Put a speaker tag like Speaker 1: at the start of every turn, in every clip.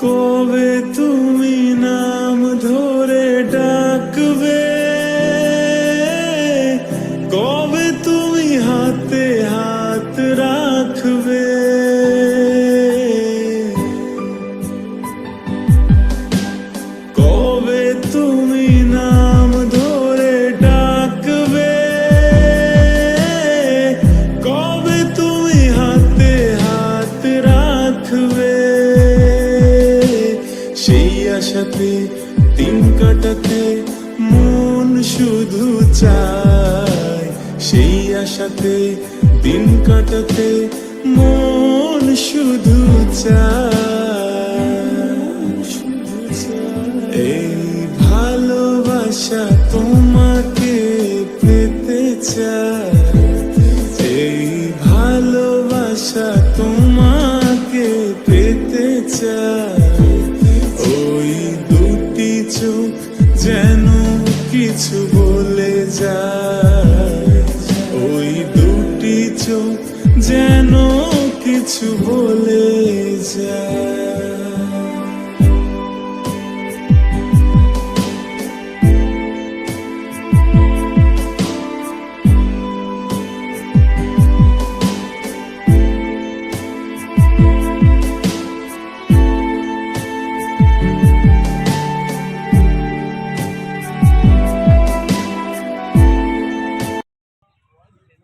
Speaker 1: কবে তুমি নাম ধরে ডাকবে, কবে তুমি হাতে হাত রাখবে, কবে তুমি নাম ধরে ডাকবে, কবে তুমি হাতে হাত রাখবে। সেই আশাতে দিন কাটাতে মন শুধু চায়, সেই আশাতে দিন কাটাতে মন শুধু চায়। এই ভালোবাসা তোমাকে পেতে চায়, এই ভালোবাসা তোমাকে পেতে চায়। ওই দুটি চোখ যেন কিছু বলে যায়, ওই দুটি চোখ যেন কিছু বলে যায়।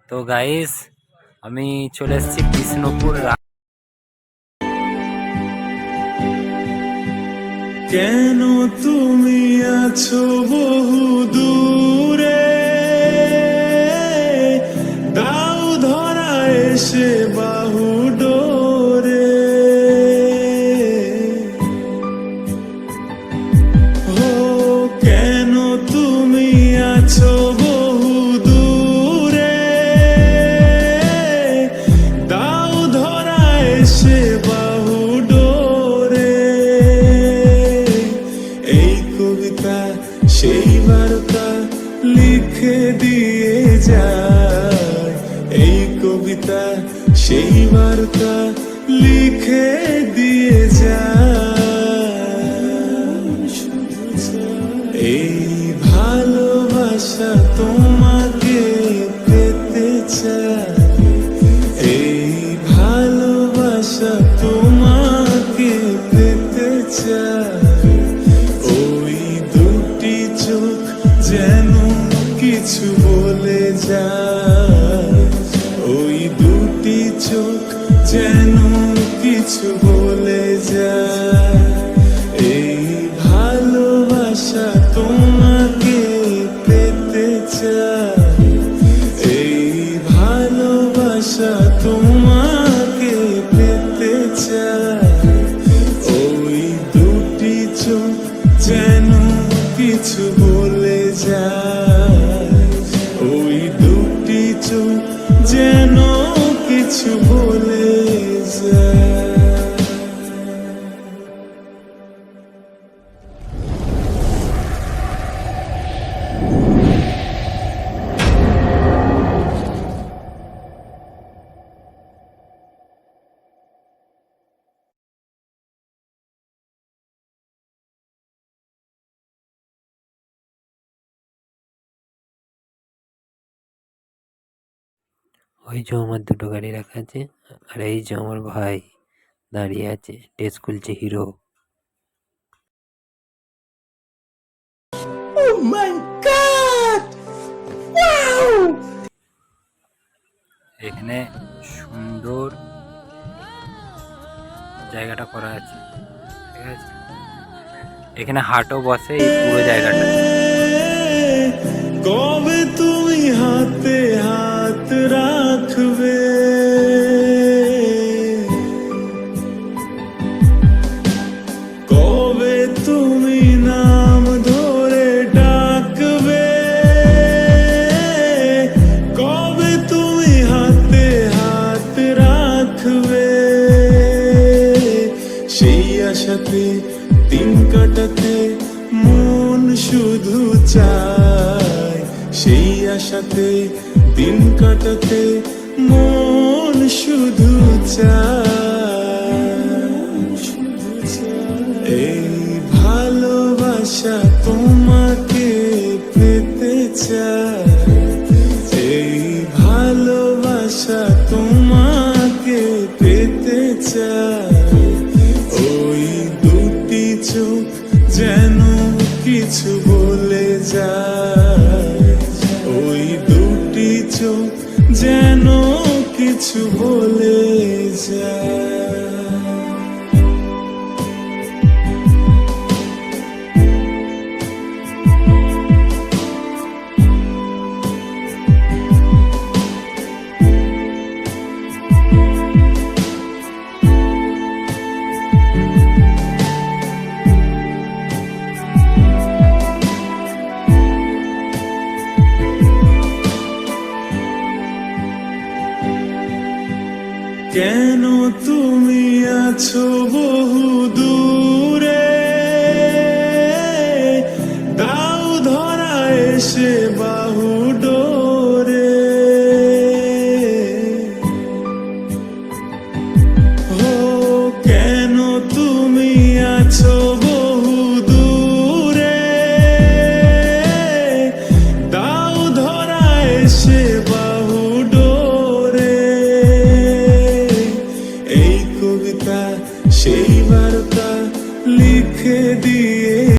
Speaker 2: তো গাইস, আমি চলে এসেছি কৃষ্ণপুর।
Speaker 1: কেন তুমি আছো বহু দূরে, দাও ধরা এসে বাহু ডোরে। ও কেন তুমি আছো বহু দূরে, দাও ধরা এসে বাহু ডোরে। এই কবিতা সেই বার্তা লিখে দিয়ে যায়, এই কবিতা সেই বার্তা লিখে দিয়ে যায়। এই ভালোবাসা তোমাকে পেতে চায়, এই ভালোবাসা তোমাকে পেতে চায়। ওই দুটি চোখ যেন কিছু বলে যায়, ওই দুটি চোখ যেন কিছু বলে যায়। এই ভালোবাসা তোমাকে পেতে চায়, এই ভালোবাসা তোমাকে পেতে চায়। ওই দুটি চোখ যেন কিছু বলে যায়, ওই দুটি চোখ যেন কিছু বলে যায়।
Speaker 2: ওই যে আমার দুটো গাড়ি রাখা আছে, আর এই যে আমার ভাই দাঁড়িয়ে আছে, ড্রেস খুলছে hero.
Speaker 1: Oh my God! Wow!
Speaker 2: এখানে সুন্দর জায়গাটা করা আছে, ঠিক আছে। এখানে হাটও বসে এই পুরো জায়গাটা।
Speaker 1: কবে তুমি হাতে হাত রাখবে, কবে তুমি নাম ধরে ডাকবে, কবে তুমি হাতে হাত রাখবে। সেই আশাতে দিন কাটাতে মন শুধু চায়, সেই আশাতে দিন কাটাতে মন শুধু চায়। এই ভালোবাসা তোমাকে পেতে চায়, এই ভালোবাসা তোমাকে পেতে চায়। ওই দুটি চোখ যেন কিছু বলে যায়, ওই দুটি চোখ যেন কিছু বলে যায়। কেন তুমি আছো বহু দূরে, দাও ধরা এসে বাহু ডোরে। ও কেন তুমি আছো বহু দূরে, দাও ধরা এসে বাহু ডোরে। এই কবিতা সেই বার্তা লিখে দিয়ে